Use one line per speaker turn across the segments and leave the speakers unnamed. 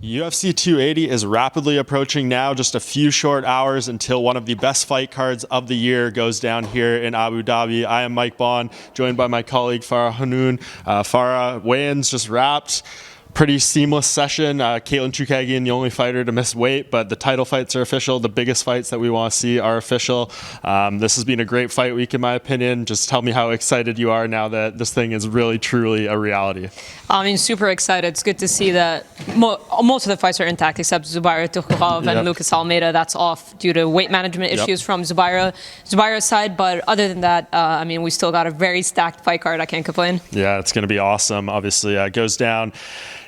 UFC 280 is rapidly approaching now, just a few short hours until one of the best fight cards of the year goes down here in Abu Dhabi. I am Mike Bohn, joined by my colleague Farah Hannoun. Farah, weigh-ins just wrapped. Pretty seamless session. Caitlin Chukagian, the only fighter to miss weight, but the title fights are official. The biggest fights that we want to see are official. This has been a great fight week, in my opinion. Just tell me how excited you are now that this thing is really, truly a reality.
I mean, super excited. It's good to see that most of the fights are intact, except Zubaira Tukhugov and Lucas Almeida. That's off due to weight management issues from Zubaira's side. But other than that, I mean, we still got a very stacked fight card. I can't complain.
Yeah, it's going to be awesome. Obviously, it goes down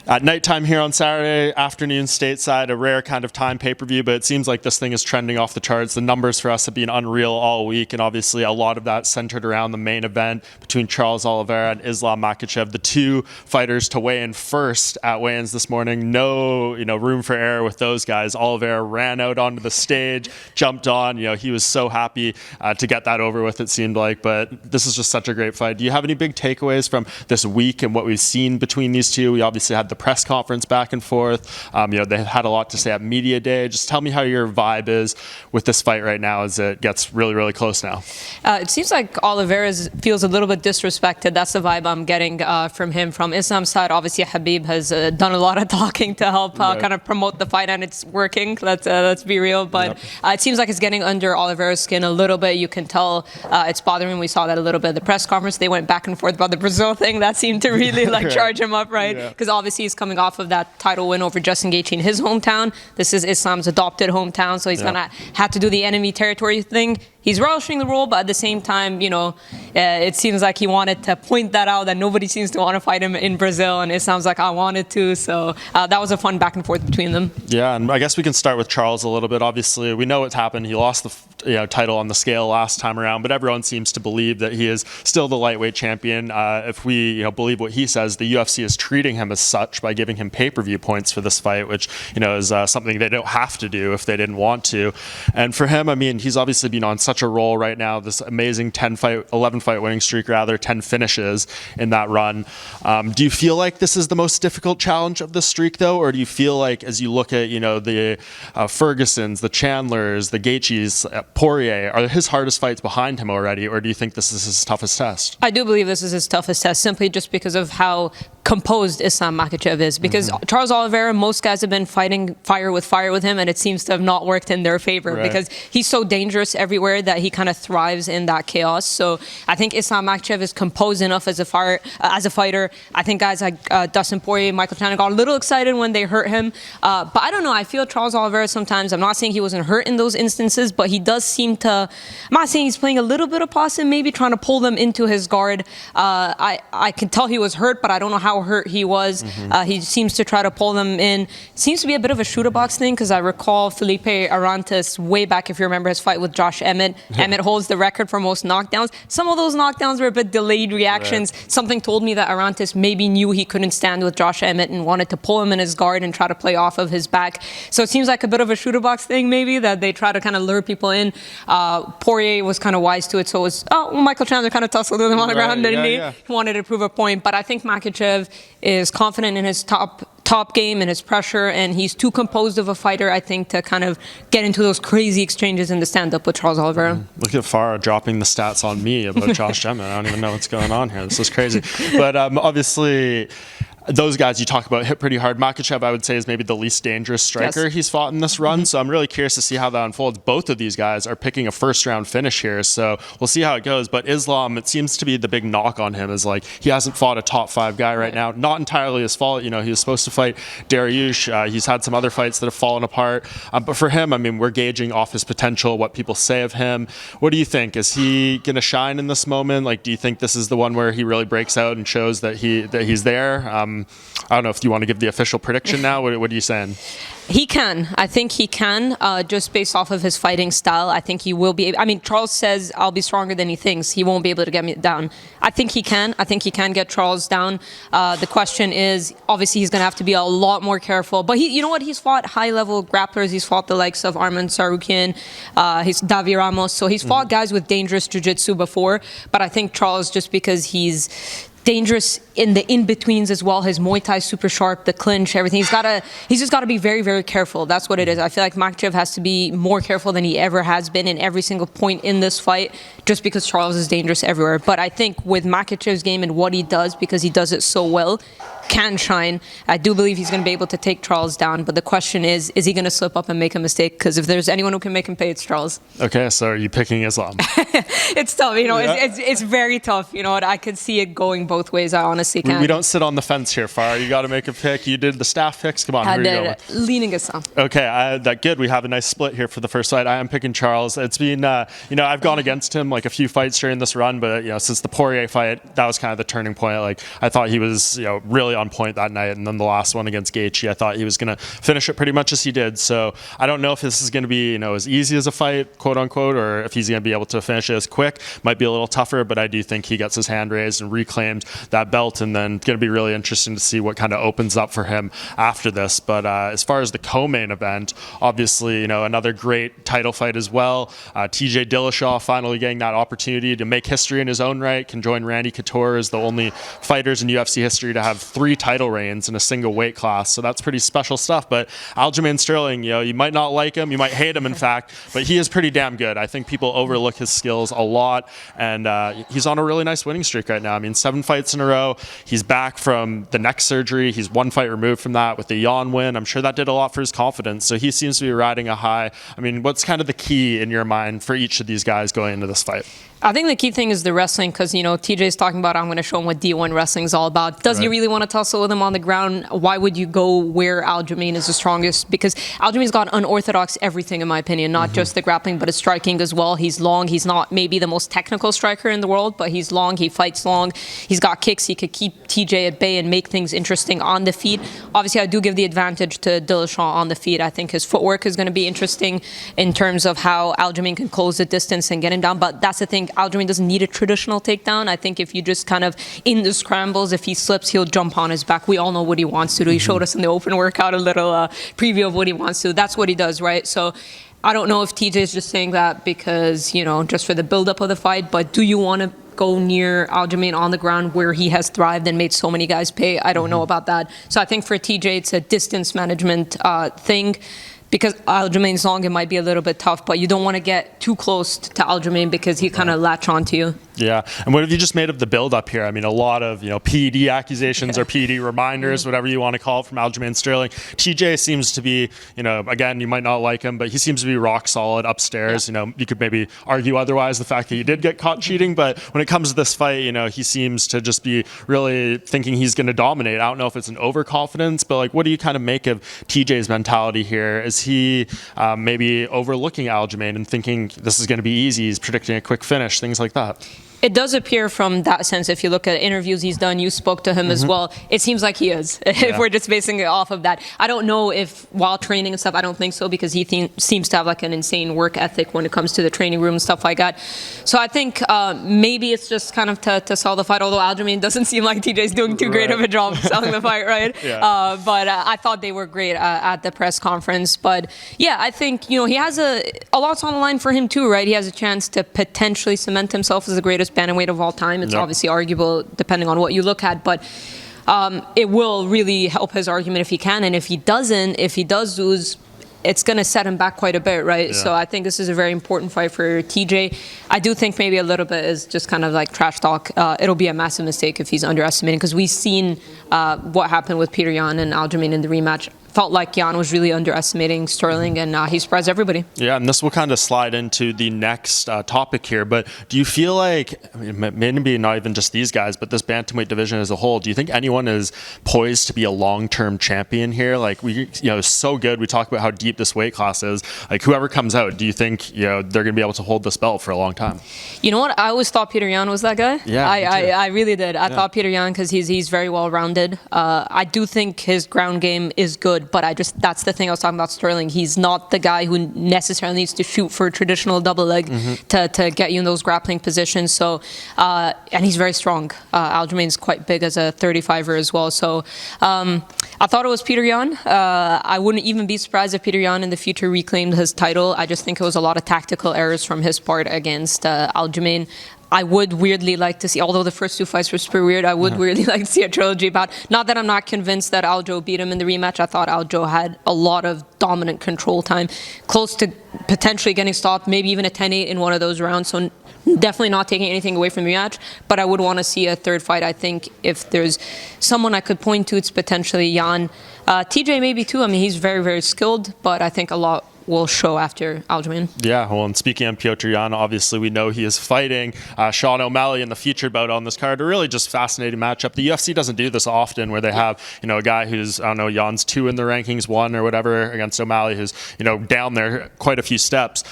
at nighttime here on Saturday afternoon stateside, a rare kind of time pay-per-view, but it seems like this thing is trending off the charts. The numbers for us have been unreal all week, and obviously a lot of that centered around the main event between Charles Oliveira and Islam Makhachev, the two fighters to weigh in first at weigh-ins this morning. No, room for error with those guys. Oliveira ran out onto the stage, jumped on. He was so happy to get that over with, it seemed like, but this is just such a great fight. Do you have any big takeaways from this week and what we've seen between these two? We obviously had the press conference back and forth. They had a lot to say at media day. Just tell me how your vibe is with this fight right now as it gets really, really close now.
It seems like Oliveira feels a little bit disrespected. That's the vibe I'm getting from him. From Islam's side, obviously Habib has done a lot of talking to help kind of promote the fight, and it's working. Let's be real. But it seems like it's getting under Oliveira's skin a little bit. You can tell it's bothering him. We saw that a little bit at the press conference. They went back and forth about the Brazil thing. That seemed to really charge him up, right? Because obviously he's coming off of that title win over Justin Gaethje in his hometown. This is Islam's adopted hometown, so he's gonna have to do the enemy territory thing. He's relishing the role, but at the same time, it seems like he wanted to point that out, that nobody seems to want to fight him in Brazil, and Islam's like, I wanted to. So that was a fun back and forth between them. Yeah,
and I guess we can start with Charles a little bit. Obviously, we know what's happened. He lost the title on the scale last time around, but everyone seems to believe that he is still the lightweight champion. If we believe what he says, the UFC is treating him as such by giving him pay-per-view points for this fight, which is something they don't have to do if they didn't want to. And for him, I mean, he's obviously been on such a roll right now, this amazing 11 fight winning streak, 10 finishes in that run. Do you feel like this is the most difficult challenge of the streak, though, or do you feel like as you look at the Fergusons, the Chandlers, the Gaethjes, Poirier, are his hardest fights behind him already, or do you think this is his toughest test?
I do believe this is his toughest test, simply just because of how composed Islam Makhachev is. Because Charles Oliveira, most guys have been fighting fire with him, and it seems to have not worked in their favor because he's so dangerous everywhere that he kind of thrives in that chaos. So I think Islam Makhachev is composed enough as a fighter. I think guys like Dustin Poirier, Michael Chandler got a little excited when they hurt him. But I don't know. I feel Charles Oliveira sometimes, I'm not saying he wasn't hurt in those instances, but he does seem to, I'm not saying he's playing a little bit of possum, maybe trying to pull them into his guard. I can tell he was hurt, but I don't know how hurt he was. He seems to try to pull them in. Seems to be a bit of a shooter box thing, because I recall Felipe Arantes way back, if you remember his fight with Josh Emmett. Emmett holds the record for most knockdowns. Some of those knockdowns were a bit delayed reactions. Something told me that Arantes maybe knew he couldn't stand with Josh Emmett and wanted to pull him in his guard and try to play off of his back. So it seems like a bit of a shooter box thing, maybe, that they try to kind of lure people in. Poirier was kind of wise to it, so it was, Michael Chandler kind of tussled with him on the ground, didn't he? He wanted to prove a point, but I think Makhachev is confident in his top game and his pressure, and he's too composed of a fighter, I think, to kind of get into those crazy exchanges in the stand-up with Charles Oliveira.
Look at Farah dropping the stats on me about Josh Emmett. I don't even know what's going on here. This is crazy. But obviously, those guys you talk about hit pretty hard. Makhachev, I would say, is maybe the least dangerous striker he's fought in this run. So I'm really curious to see how that unfolds. Both of these guys are picking a first-round finish here, so we'll see how it goes. But Islam, it seems to be the big knock on him is he hasn't fought a top 5 guy right now. Not entirely his fault. He was supposed to fight Dariush. He's had some other fights that have fallen apart. But for him, I mean, we're gauging off his potential, what people say of him. What do you think? Is he going to shine in this moment? Do you think this is the one where he really breaks out and shows that he's there? I don't know if you want to give the official prediction now. What are you saying?
He can. I think he can, just based off of his fighting style. I think he will be. I mean, Charles says, I'll be stronger than he thinks. He won't be able to get me down. I think he can. I think he can get Charles down. The question is, obviously, he's going to have to be a lot more careful. But you know what? He's fought high-level grapplers. He's fought the likes of Arman Sarukian, he's Davi Ramos. So he's fought guys with dangerous jiu-jitsu before. But I think Charles, just because he's dangerous in the in-betweens as well. His Muay Thai is super sharp, the clinch, everything. He's just got to be very, very careful. That's what it is. I feel like Makhachev has to be more careful than he ever has been in every single point in this fight, just because Charles is dangerous everywhere. But I think with Makhachev's game and what he does, because he does it so well, can shine. I do believe he's going to be able to take Charles down, but the question is he going to slip up and make a mistake? Because if there's anyone who can make him pay, it's Charles.
Okay, so are you picking Islam?
It's tough, it's very tough. You know what? I could see it going both ways. I honestly can.
We don't sit on the fence here, Farah. You got to make a pick. You did the staff picks. Come on, who are you going with?
Leaning Islam.
Okay, that good. We have a nice split here for the first fight. I am picking Charles. It's been, I've gone against him like a few fights during this run, but since the Poirier fight, that was kind of the turning point. Like I thought he was, really on point that night, and then the last one against Gaethje, I thought he was going to finish it pretty much as he did. So I don't know if this is going to be, as easy as a fight, quote unquote, or if he's going to be able to finish it as quick. Might be a little tougher, but I do think he gets his hand raised and reclaimed that belt, and then it's going to be really interesting to see what kind of opens up for him after this. But as far as the co-main event, obviously, another great title fight as well. TJ Dillashaw finally getting that opportunity to make history in his own right, can join Randy Couture as the only fighters in UFC history to have 3 title reigns in a single weight class. So that's pretty special stuff. But Aljamain Sterling, you might not like him, you might hate him in fact, but he is pretty damn good. I think people overlook his skills a lot, and he's on a really nice winning streak right now. I mean, 7 fights in a row. He's back from the neck surgery. He's 1 fight removed from that with the Jan win. I'm sure that did a lot for his confidence. So he seems to be riding a high. I mean, what's kind of the key in your mind for each of these guys going into this fight?
I think the key thing is the wrestling, because, TJ's talking about, I'm going to show him what D1 wrestling is all about. Does he really want to tussle with him on the ground? Why would you go where Aljamain is the strongest? Because Aljamain's got unorthodox everything, in my opinion, not just the grappling, but his striking as well. He's long. He's not maybe the most technical striker in the world, but he's long. He fights long. He's got kicks. He could keep TJ at bay and make things interesting on the feet. Obviously, I do give the advantage to Dillashaw on the feet. I think his footwork is going to be interesting in terms of how Aljamain can close the distance and get him down. But that's the thing. Aljamain doesn't need a traditional takedown. I think if you just kind of in the scrambles, if he slips, he'll jump on his back. We all know what he wants to do. He showed us in the open workout a little preview of what he wants to do. That's what he does, right? So I don't know if TJ is just saying that because, just for the buildup of the fight, but do you want to go near Aljamain on the ground where he has thrived and made so many guys pay? I don't know about that. So I think for TJ, it's a distance management thing. Because Aljamain's long, it might be a little bit tough, but you don't want to get too close to Aljamain because he kind of latch onto you.
Yeah, and what have you just made of the build-up here? I mean, a lot of PED accusations or PED reminders, whatever you want to call it, from Aljamain Sterling. TJ seems to be, again, you might not like him, but he seems to be rock solid upstairs. Yeah. You could maybe argue otherwise, the fact that he did get caught cheating, but when it comes to this fight, he seems to just be really thinking he's going to dominate. I don't know if it's an overconfidence, but what do you kind of make of TJ's mentality here? Is he maybe overlooking Aljamain and thinking this is going to be easy? He's predicting a quick finish, things like that.
It does appear from that sense, if you look at interviews he's done, you spoke to him as well, it seems like he is, if we're just basing it off of that. I don't know if while training and stuff, I don't think so, because he seems to have an insane work ethic when it comes to the training room and stuff like that. So I think maybe it's just kind of to sell the fight, although Aljamain doesn't seem like TJ's doing too great of a job selling the fight, right? Yeah. But I thought they were great at the press conference. But yeah, I think, he has a lot's on the line for him too, right? He has a chance to potentially cement himself as the greatest bantamweight of all time. It's obviously arguable depending on what you look at, but it will really help his argument if he can. And if he does lose, it's going to set him back quite a bit, right? Yeah. So I think this is a very important fight for TJ. I do think maybe a little bit is just kind of trash talk. It'll be a massive mistake if he's underestimating, because we've seen what happened with Petr Yan and Aljamain in the rematch. Felt like Jan was really underestimating Sterling, and he surprised everybody. Yeah, and this will kind of slide into the next topic here, but do you feel like, maybe not even just these guys, but this bantamweight division as a whole, do you think anyone is poised to be a long-term champion here? It's so good. We talk about how deep this weight class is. Whoever comes out, do you think, they're going to be able to hold this belt for a long time? You know what? I always thought Petr Yan was that guy. Yeah, I really did. I thought Petr Yan, because he's very well-rounded. I do think his ground game is good. But that's the thing I was talking about Sterling. He's not the guy who necessarily needs to shoot for a traditional double leg to get you in those grappling positions. So, and he's very strong. Aljamain's quite big as a 35er as well. So, I thought it was Petr Yan. I wouldn't even be surprised if Petr Yan in the future reclaimed his title. I just think it was a lot of tactical errors from his part against Aljamain. I would weirdly like to see, although the first 2 fights were super weird, I would weirdly like to see a trilogy bout. Not that I'm not convinced that Aljo beat him in the rematch. I thought Aljo had a lot of dominant control time, close to potentially getting stopped, maybe even a 10-8 in one of those rounds. So definitely not taking anything away from the rematch, but I would want to see a third fight. I think if there's someone I could point to, it's potentially Jan. TJ maybe too. I mean, he's very, very skilled, but I think a lot will show after Aljamain.
Yeah, well, and speaking of Petr Yan, obviously we know he is fighting Sean O'Malley in the featured bout on this card. A really just fascinating matchup. The UFC doesn't do this often, where they have, a guy who's, I don't know, Jan's 2 in the rankings, 1 or whatever, against O'Malley, who's, down there quite a few steps.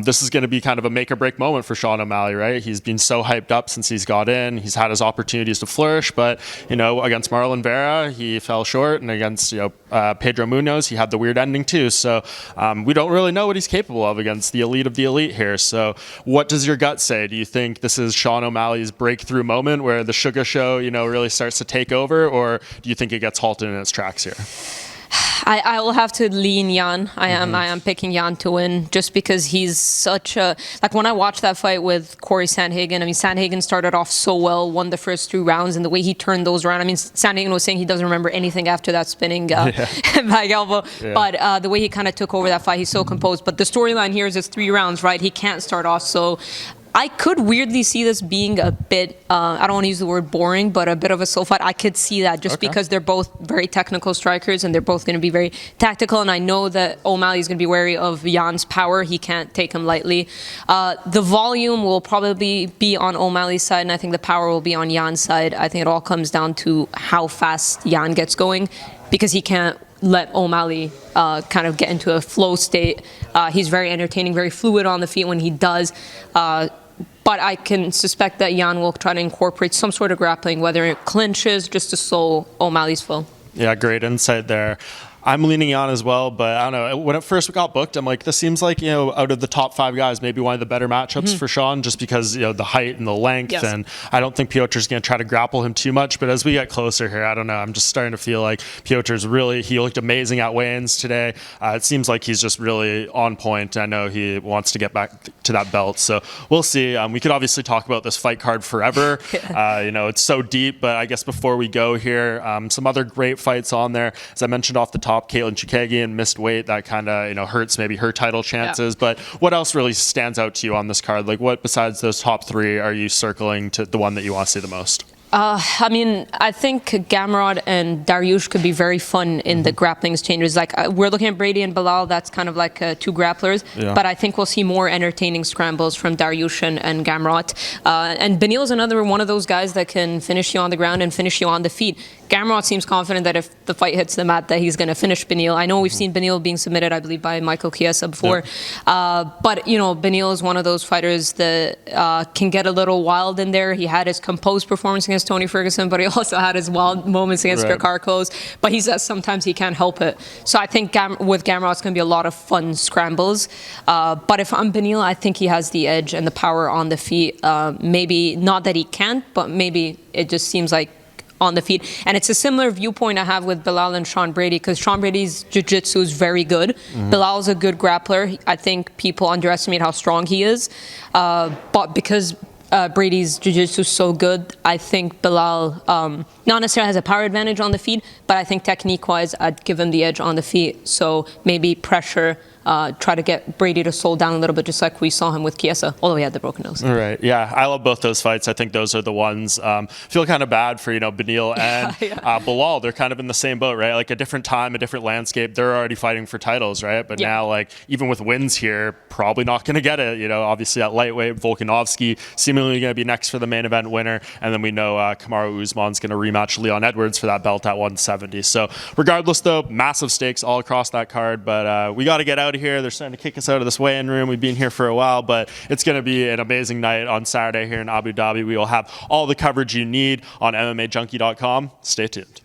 This is going to be kind of a make or break moment for Sean O'Malley, right? He's been so hyped up since he's got in. He's had his opportunities to flourish, but, against Marlon Vera, he fell short, and against, Pedro Munoz, he had the weird ending too. So, we don't really know what he's capable of against the elite of the elite here. So what does your gut say? Do you think this is Sean O'Malley's breakthrough moment where the sugar show, really starts to take over, or do you think it gets halted in its tracks here?
I will have to lean Jan. I am picking Jan to win just because he's such a... Like, when I watched that fight with Corey Sandhagen, I mean, Sandhagen started off so well, won the first 2 rounds, and the way he turned those around... I mean, Sandhagen was saying he doesn't remember anything after that spinning back elbow. Yeah. But the way he kind of took over that fight, he's so composed. But the storyline here is it's 3 rounds, right? He can't start off so... I could weirdly see this being a bit, I don't want to use the word boring, but a bit of a slow fight. I could see that just because they're both very technical strikers and they're both going to be very tactical. And I know that O'Malley is going to be wary of Jan's power. He can't take him lightly. The volume will probably be on O'Malley's side, and I think the power will be on Jan's side. I think it all comes down to how fast Jan gets going, because he can't let O'Malley kind of get into a flow state. He's very entertaining, very fluid on the feet when he does. But I can suspect that Jan will try to incorporate some sort of grappling, whether it clinches, just to slow O'Malley's flow.
Yeah, great insight there. I'm leaning on as well, but I don't know. When it first got booked, I'm like, this seems like, out of the top 5 guys, maybe one of the better matchups for Sean, just because, the height and the length. Yes. And I don't think Petr's going to try to grapple him too much. But as we get closer here, I don't know. I'm just starting to feel like Petr's he looked amazing at weigh-ins today. It seems like he's just really on point. I know he wants to get back to that belt. So we'll see. We could obviously talk about this fight card forever. It's so deep. But I guess before we go here, some other great fights on there. As I mentioned off the top, Caitlin Chukagian missed weight. That kind of, hurts maybe her title chances. Yeah. But what else really stands out to you on this card? Like, what besides those top 3 are you circling to the one that you want to see the most?
I mean, I think Gamrot and Dariush could be very fun in the grappling exchanges. Like, we're looking at Brady and Bilal. That's kind of like 2 grapplers. Yeah. But I think we'll see more entertaining scrambles from Dariush and Gamrot. And Beneil is another one of those guys that can finish you on the ground and finish you on the feet. Gamrot seems confident that if the fight hits the mat, that he's going to finish Beneil. I know we've seen Beneil being submitted, I believe, by Michael Chiesa before. Yeah. But, Beneil is one of those fighters that can get a little wild in there. He had his composed performance against Tony Ferguson, but he also had his wild moments against Carcos. But he says sometimes he can't help it. So I think with Gamrot, it's going to be a lot of fun scrambles. But if I'm Beneil, I think he has the edge and the power on the feet. Maybe not that he can't, but maybe it just seems like on the feet. And it's a similar viewpoint I have with Bilal and Sean Brady, because Sean Brady's jiu-jitsu is very good. Bilal's a good grappler. I think people underestimate how strong he is. But because Brady's jiu-jitsu is so good, I think Bilal not necessarily has a power advantage on the feet, but I think technique-wise, I'd give him the edge on the feet. So maybe pressure, try to get Brady to slow down a little bit, just like we saw him with Chiesa, although he had the broken nose.
Right. Yeah, I love both those fights. I think those are the ones. Feel kind of bad for Beneil and Bilal. They're kind of in the same boat, right? Like a different time, a different landscape. They're already fighting for titles, right? But now, like, even with wins here, probably not going to get it. Obviously at lightweight, Volkanovski seemingly going to be next for the main event winner, and then we know Kamaru Usman's going to rematch Leon Edwards for that belt at 170. So regardless, though, massive stakes all across that card. But we got to get out of here. They're starting to kick us out of this weigh-in room. We've been here for a while, but it's going to be an amazing night on Saturday here in Abu Dhabi. We will have all the coverage you need on MMAJunkie.com. Stay tuned.